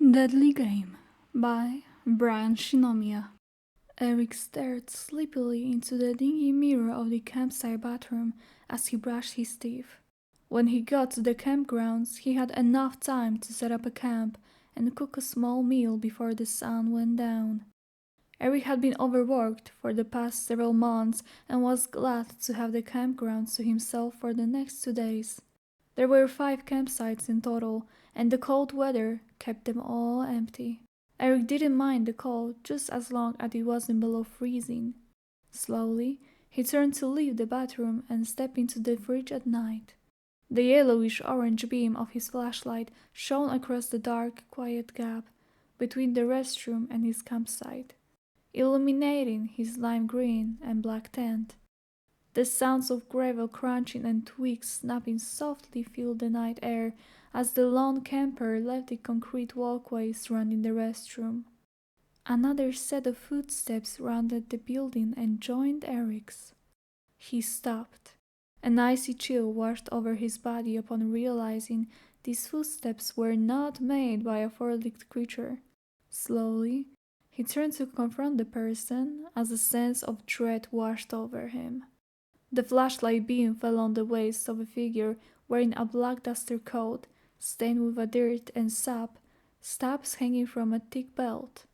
Deadly Game by Brian Shinomiya. Eric stared sleepily into the dingy mirror of the campsite bathroom as he brushed his teeth. When he got to the campgrounds, he had enough time to set up a camp and cook a small meal before the sun went down. Eric had been overworked for the past several months and was glad to have the campgrounds to himself for the next 2 days. There were 5 campsites in total, and the cold weather kept them all empty. Eric didn't mind the cold just as long as it wasn't below freezing. Slowly, he turned to leave the bathroom and step into the fridge at night. The yellowish-orange beam of his flashlight shone across the dark, quiet gap between the restroom and his campsite, illuminating his lime green and black tent. The sounds of gravel crunching and twigs snapping softly filled the night air as the lone camper left the concrete walkway surrounding the restroom. Another set of footsteps rounded the building and joined Eric's. He stopped. An icy chill washed over his body upon realizing these footsteps were not made by a four-legged creature. Slowly, he turned to confront the person as a sense of dread washed over him. The flashlight beam fell on the waist of a figure wearing a black duster coat, stained with a dirt and sap, stabs hanging from a thick belt.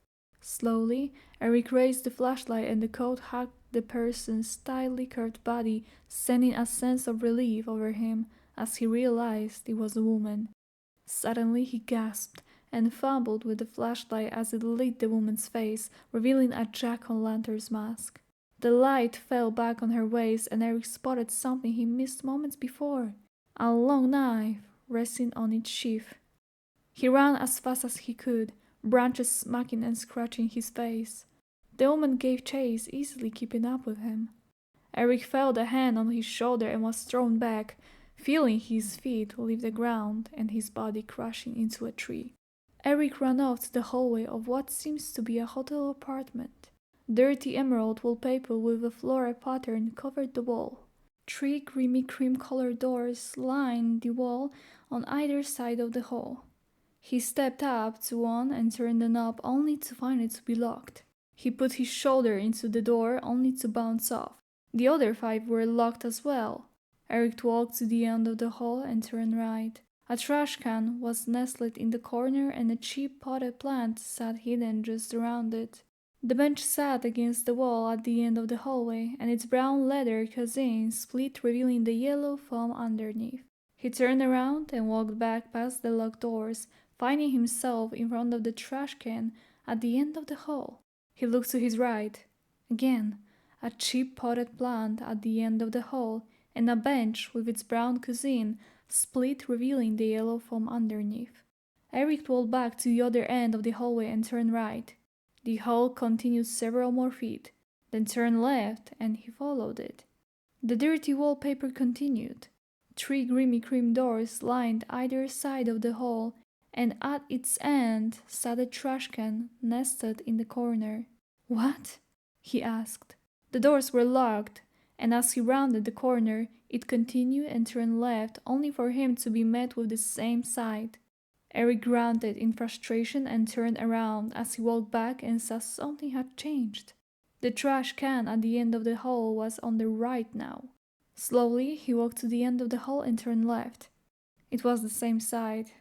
Slowly, Eric raised the flashlight and the coat hugged the person's tightly curved body, sending a sense of relief over him as he realized it was a woman. Suddenly he gasped and fumbled with the flashlight as it lit the woman's face, revealing a jack-o'-lantern's mask. The light fell back on her waist and Eric spotted something he missed moments before, a long knife resting on its sheath. He ran as fast as he could, branches smacking and scratching his face. The woman gave chase, easily keeping up with him. Eric felt a hand on his shoulder and was thrown back, feeling his feet leave the ground and his body crashing into a tree. Eric ran off to the hallway of what seems to be a hotel apartment. Dirty emerald wallpaper with a floral pattern covered the wall. 3 creamy cream-colored doors lined the wall on either side of the hall. He stepped up to one and turned the knob only to find it to be locked. He put his shoulder into the door only to bounce off. The other 5 were locked as well. Eric walked to the end of the hall and turned right. A trash can was nestled in the corner and a cheap potted plant sat hidden just around it. The bench sat against the wall at the end of the hallway, and its brown leather cassine split, revealing the yellow foam underneath. He turned around and walked back past the locked doors, finding himself in front of the trash can at the end of the hall. He looked to his right. Again, a cheap potted plant at the end of the hall, and a bench with its brown cassine split, revealing the yellow foam underneath. Eric walked back to the other end of the hallway and turned right. The hall continued several more feet, then turned left, and he followed it. The dirty wallpaper continued. 3 grimy cream doors lined either side of the hall, and at its end sat a trash can nestled in the corner. "What?" he asked. The doors were locked, and as he rounded the corner, it continued and turned left, only for him to be met with the same sight. Eric grunted in frustration and turned around as he walked back and saw something had changed. The trash can at the end of the hall was on the right now. Slowly, he walked to the end of the hall and turned left. It was the same side.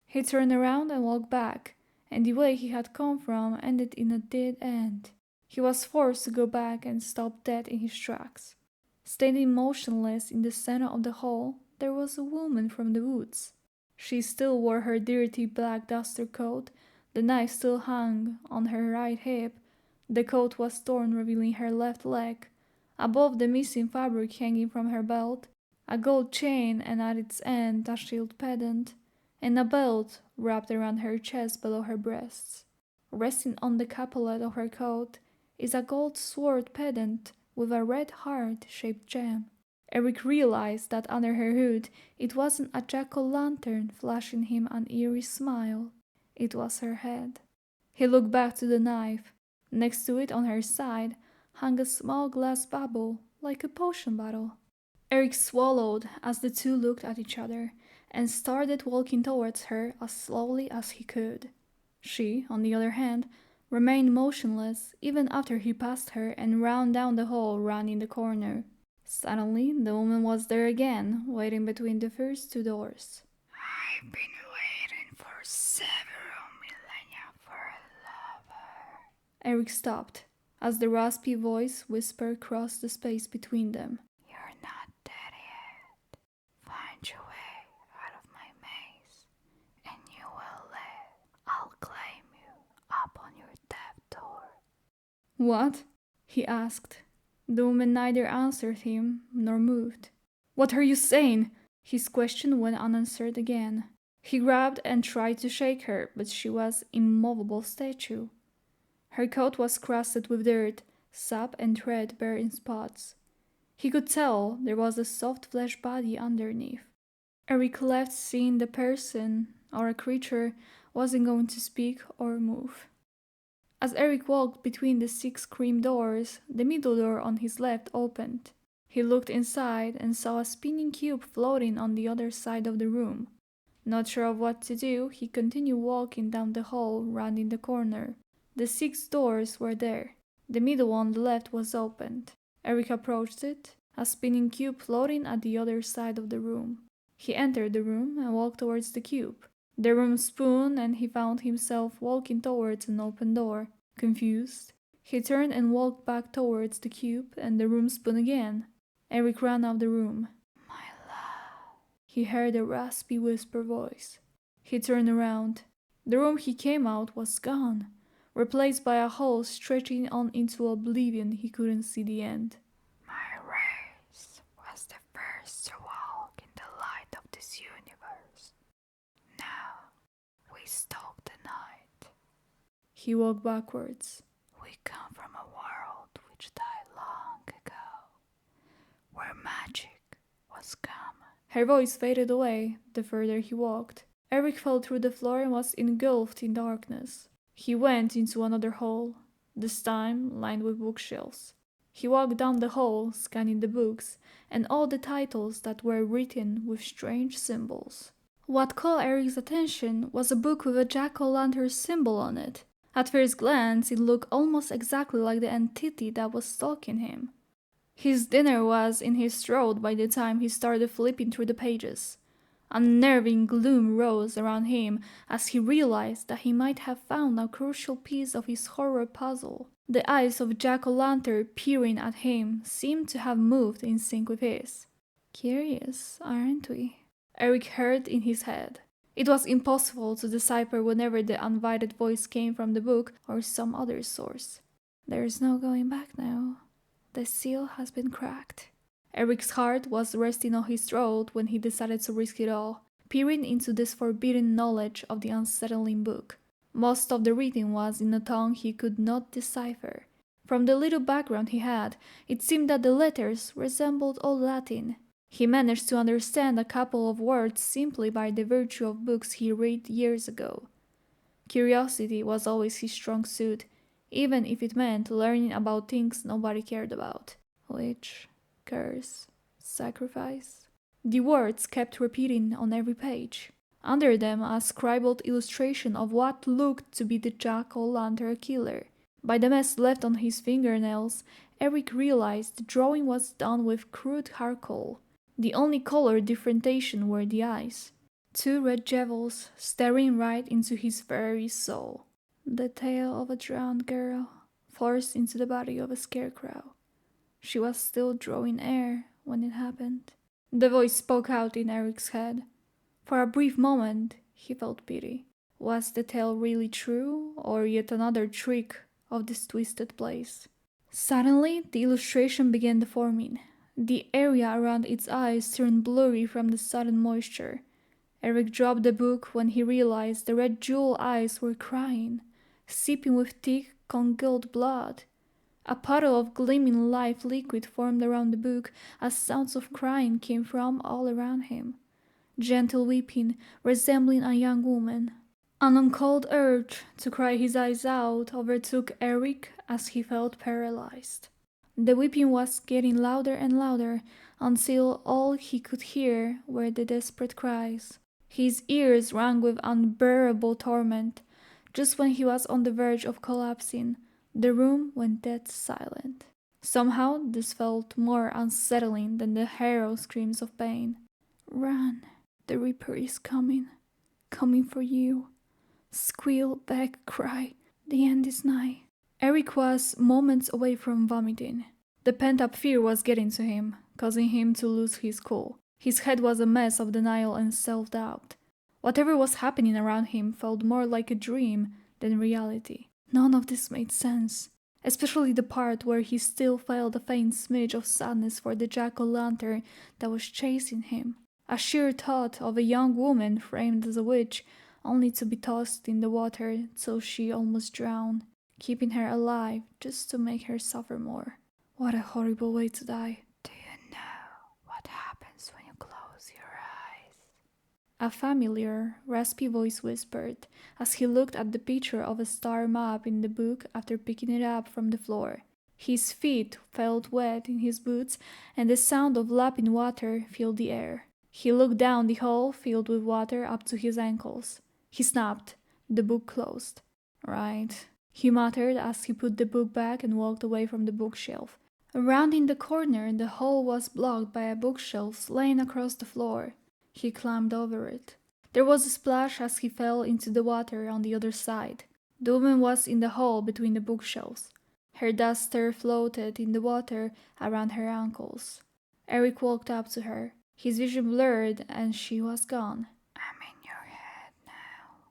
He turned around and walked back, and the way he had come from ended in a dead end. He was forced to go back and stop dead in his tracks. Standing motionless in the center of the hall, there was a woman from the woods. She still wore her dirty black duster coat, the knife still hung on her right hip, the coat was torn revealing her left leg, above the missing fabric hanging from her belt, a gold chain and at its end a shield pendant, and a belt wrapped around her chest below her breasts. Resting on the capolet of her coat is a gold sword pendant with a red heart-shaped gem. Eric realized that under her hood it wasn't a jack-o'-lantern flashing him an eerie smile. It was her head. He looked back to the knife. Next to it on her side hung a small glass bubble, like a potion bottle. Eric swallowed as the two looked at each other and started walking towards her as slowly as he could. She, on the other hand, remained motionless even after he passed her and ran down the hall rounding the corner. Suddenly, the woman was there again, waiting between the first two doors. I've been waiting for several millennia for a lover. Eric stopped, as the raspy voice whispered across the space between them. You're not dead yet. Find your way out of my maze, and you will live. I'll claim you up on your death door. What? He asked. The woman neither answered him nor moved. What are you saying? His question went unanswered again. He grabbed and tried to shake her, but she was immovable statue. Her coat was crusted with dirt, sap and threadbare in spots. He could tell there was a soft flesh body underneath. Eric left, seeing the person, or a creature, wasn't going to speak or move. As Eric walked between the 6 cream doors, the middle door on his left opened. He looked inside and saw a spinning cube floating on the other side of the room. Not sure of what to do, he continued walking down the hall, rounding the corner. The 6 doors were there. The middle one on the left was opened. Eric approached it, a spinning cube floating at the other side of the room. He entered the room and walked towards the cube. The room spun and he found himself walking towards an open door. Confused, he turned and walked back towards the cube and the room spun again. Eric ran out of the room. My love. He heard a raspy whisper voice. He turned around. The room he came out was gone, replaced by a hole stretching on into oblivion. He couldn't see the end. My race was the first to walk in the light of this universe. Now we stalk the night. He walked backwards. We come from a world which died long ago, where magic was common. Her voice faded away the further he walked. Eric fell through the floor and was engulfed in darkness. He went into another hall, this time lined with bookshelves. He walked down the hall, scanning the books and all the titles that were written with strange symbols. What caught Eric's attention was a book with a jack-o'-lantern symbol on it. At first glance, it looked almost exactly like the entity that was stalking him. His dinner was in his throat by the time he started flipping through the pages. Unnerving gloom rose around him as he realized that he might have found a crucial piece of his horror puzzle. The eyes of Jack-o'-lantern peering at him seemed to have moved in sync with his. Curious, aren't we? Eric heard in his head. It was impossible to decipher whenever the uninvited voice came from the book or some other source. There's no going back now. The seal has been cracked. Eric's heart was resting on his throat when he decided to risk it all, peering into this forbidden knowledge of the unsettling book. Most of the reading was in a tongue he could not decipher. From the little background he had, it seemed that the letters resembled Old Latin. He managed to understand a couple of words simply by the virtue of books he read years ago. Curiosity was always his strong suit, even if it meant learning about things nobody cared about. Witch, curse, sacrifice. The words kept repeating on every page. Under them a scribbled illustration of what looked to be the jack-o'-lantern killer. By the mess left on his fingernails, Eric realized the drawing was done with crude charcoal. The only color differentiation were the eyes. 2 red jewels staring right into his very soul. The tale of a drowned girl forced into the body of a scarecrow. She was still drawing air when it happened. The voice spoke out in Eric's head. For a brief moment, he felt pity. Was the tale really true, or yet another trick of this twisted place? Suddenly, the illustration began deforming. The area around its eyes turned blurry from the sudden moisture. Eric dropped the book when he realized the red jewel eyes were crying, seeping with thick, congealed blood. A puddle of gleaming life liquid formed around the book as sounds of crying came from all around him. Gentle weeping, resembling a young woman. An uncalled urge to cry his eyes out overtook Eric as he felt paralyzed. The weeping was getting louder and louder until all he could hear were the desperate cries. His ears rang with unbearable torment. Just when he was on the verge of collapsing, the room went dead silent. Somehow, this felt more unsettling than the harrow screams of pain. "Run, the Reaper is coming. Coming for you. Squeal, beg, cry. The end is nigh." Eric was moments away from vomiting. The pent-up fear was getting to him, causing him to lose his cool. His head was a mess of denial and self-doubt. Whatever was happening around him felt more like a dream than reality. None of this made sense, especially the part where he still felt a faint smidge of sadness for the jack-o'-lantern that was chasing him. A sheer thought of a young woman framed as a witch, only to be tossed in the water till she almost drowned, keeping her alive just to make her suffer more. What a horrible way to die. Do you know what happens when you close your eyes? A familiar, raspy voice whispered as he looked at the picture of a star map in the book after picking it up from the floor. His feet felt wet in his boots, and the sound of lapping water filled the air. He looked down the hole filled with water up to his ankles. He snapped. The book closed. "Right," he muttered as he put the book back and walked away from the bookshelf. Rounding the corner, the hole was blocked by a bookshelf laying across the floor. He climbed over it. There was a splash as he fell into the water on the other side. The woman was in the hole between the bookshelves. Her duster floated in the water around her ankles. Eric walked up to her. His vision blurred and she was gone. I'm in your head now.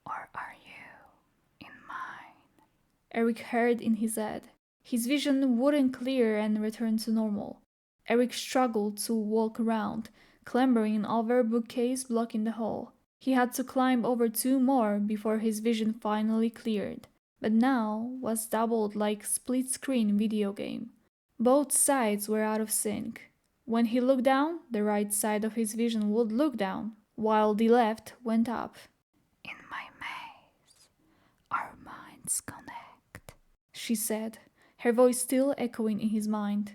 Or are you in mine? Eric heard in his head. His vision wouldn't clear and return to normal. Eric struggled to walk around, clambering over a bookcase blocking the hole. He had to climb over 2 more before his vision finally cleared, but now was doubled like split-screen video game. Both sides were out of sync. When he looked down, the right side of his vision would look down, while the left went up. In my maze, our minds connect, she said, her voice still echoing in his mind.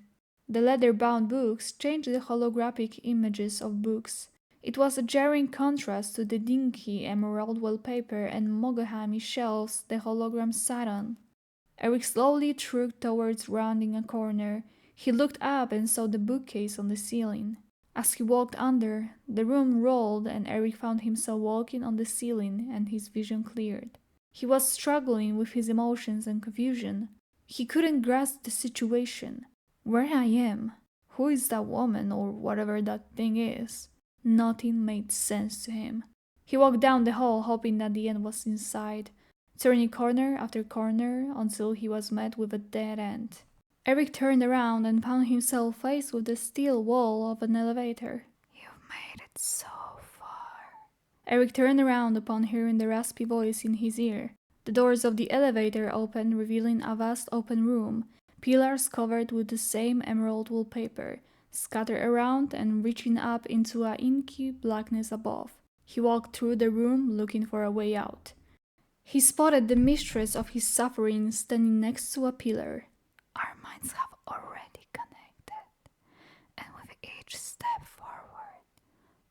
The leather-bound books changed the holographic images of books. It was a jarring contrast to the dinky emerald wallpaper and mahogany shelves the hologram sat on. Eric slowly trudged towards rounding a corner. He looked up and saw the bookcase on the ceiling. As he walked under, the room rolled and Eric found himself walking on the ceiling and his vision cleared. He was struggling with his emotions and confusion. He couldn't grasp the situation. Where I am? Who is that woman or whatever that thing is? Nothing made sense to him. He walked down the hall hoping that the end was in sight, turning corner after corner until he was met with a dead end. Eric turned around and found himself faced with the steel wall of an elevator. You've made it so far. Eric turned around upon hearing the raspy voice in his ear. The doors of the elevator opened, revealing a vast open room, pillars covered with the same emerald wallpaper, scattered around and reaching up into a inky blackness above. He walked through the room looking for a way out. He spotted the mistress of his suffering standing next to a pillar. Our minds have already connected, and with each step forward,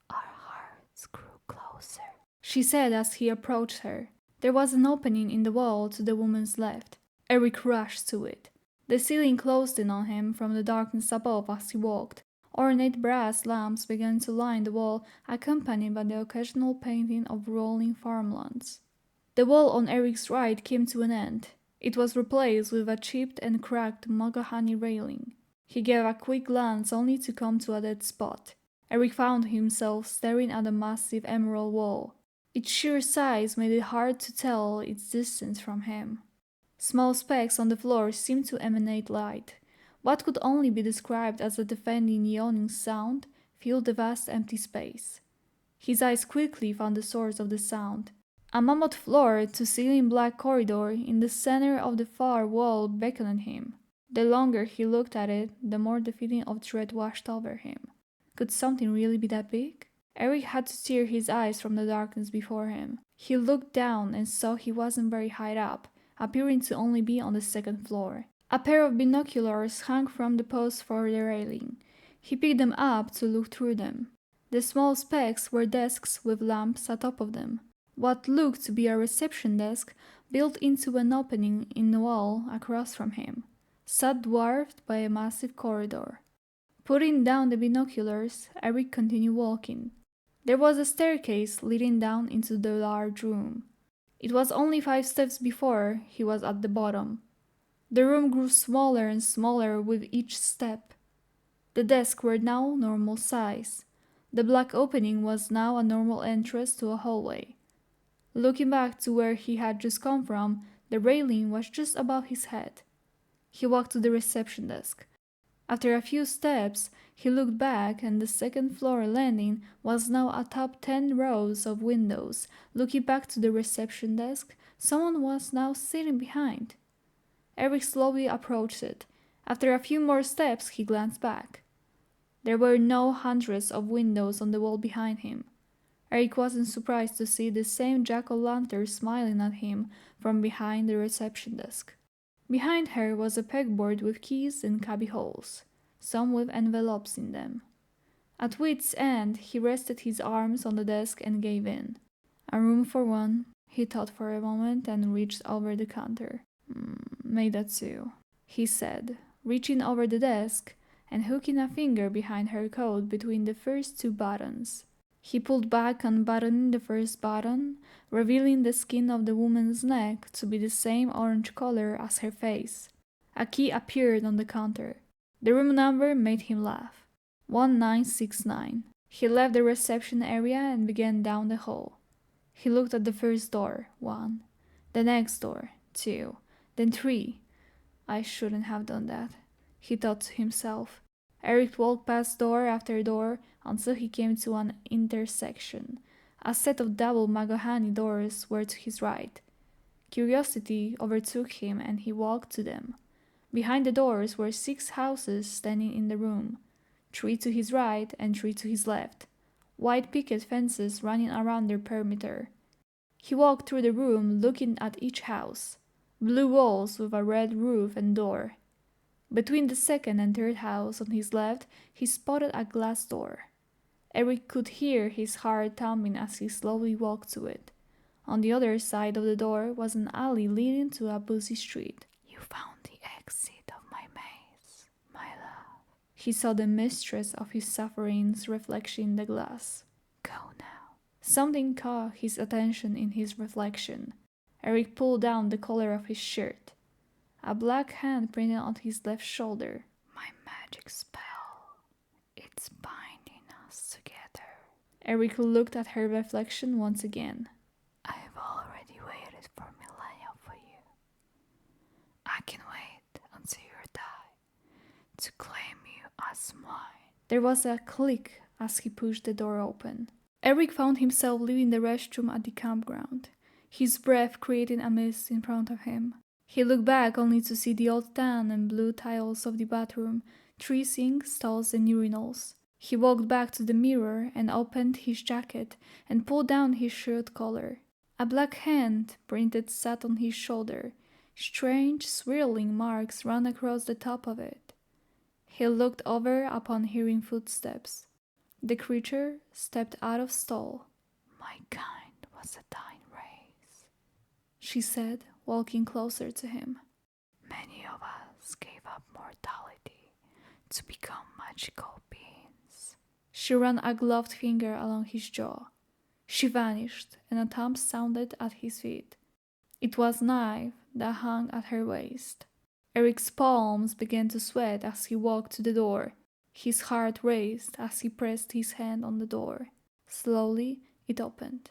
our hearts grew closer, she said as he approached her. There was an opening in the wall to the woman's left. Eric rushed to it. The ceiling closed in on him from the darkness above as he walked. Ornate brass lamps began to line the wall, accompanied by the occasional painting of rolling farmlands. The wall on Eric's right came to an end. It was replaced with a chipped and cracked mahogany railing. He gave a quick glance only to come to a dead spot. Eric found himself staring at a massive emerald wall. Its sheer size made it hard to tell its distance from him. Small specks on the floor seemed to emanate light. What could only be described as a defending yawning sound filled the vast empty space. His eyes quickly found the source of the sound. A mammoth floor-to-ceiling black corridor in the center of the far wall beckoned him. The longer he looked at it, the more the feeling of dread washed over him. Could something really be that big? Eric had to tear his eyes from the darkness before him. He looked down and saw he wasn't very high up, appearing to only be on the 2nd floor. A pair of binoculars hung from the post for the railing. He picked them up to look through them. The small specks were desks with lamps atop of them. What looked to be a reception desk built into an opening in the wall across from him, sat dwarfed by a massive corridor. Putting down the binoculars, Eric continued walking. There was a staircase leading down into the large room. It was only 5 steps before he was at the bottom. The room grew smaller and smaller with each step. The desks were now normal size. The black opening was now a normal entrance to a hallway. Looking back to where he had just come from, the railing was just above his head. He walked to the reception desk. After a few steps, he looked back, and the second-floor landing was now atop 10 rows of windows. Looking back to the reception desk, someone was now sitting behind. Eric slowly approached it. After a few more steps, he glanced back. There were no hundreds of windows on the wall behind him. Eric wasn't surprised to see the same jack-o'-lantern smiling at him from behind the reception desk. Behind her was a pegboard with keys and cubbyholes, some with envelopes in them. At wit's end, he rested his arms on the desk and gave in. A room for one, he thought for a moment and reached over the counter. Make that 2, he said, reaching over the desk and hooking a finger behind her coat between the first 2 buttons. He pulled back, unbuttoning the first button, revealing the skin of the woman's neck to be the same orange color as her face. A key appeared on the counter. The room number made him laugh. 1969. He left the reception area and began down the hall. He looked at the first door, 1, the next door, 2, then 3. I shouldn't have done that, he thought to himself. Eric walked past door after door until he came to an intersection. A set of double mahogany doors were to his right. Curiosity overtook him and he walked to them. Behind the doors were 6 houses standing in the room, 3 to his right and 3 to his left, white picket fences running around their perimeter. He walked through the room looking at each house, blue walls with a red roof and door. Between the second and third house on his left, he spotted a glass door. Eric could hear his heart thumping as he slowly walked to it. On the other side of the door was an alley leading to a busy street. You found the exit of my maze, my love. He saw the mistress of his sufferings reflection in the glass. Go now. Something caught his attention in his reflection. Eric pulled down the collar of his shirt. A black hand printed on his left shoulder. My magic spell. It's binding us together. Eric looked at her reflection once again. I've already waited for millennia for you. I can wait until you die to claim you as mine. There was a click as he pushed the door open. Eric found himself leaving the restroom at the campground, his breath creating a mist in front of him. He looked back only to see the old tan and blue tiles of the bathroom, 3 sinks, stalls, and urinals. He walked back to the mirror and opened his jacket and pulled down his shirt collar. A black hand printed sat on his shoulder. Strange, swirling marks ran across the top of it. He looked over upon hearing footsteps. The creature stepped out of stall. My kind was a dying race, she said, walking closer to him. Many of us gave up mortality to become magical beings. She ran a gloved finger along his jaw. She vanished, and a thump sounded at his feet. It was a knife that hung at her waist. Eric's palms began to sweat as he walked to the door. His heart raced as he pressed his hand on the door. Slowly, it opened,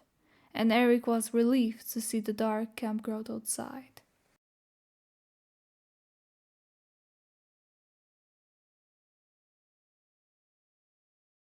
and Eric was relieved to see the dark campground outside.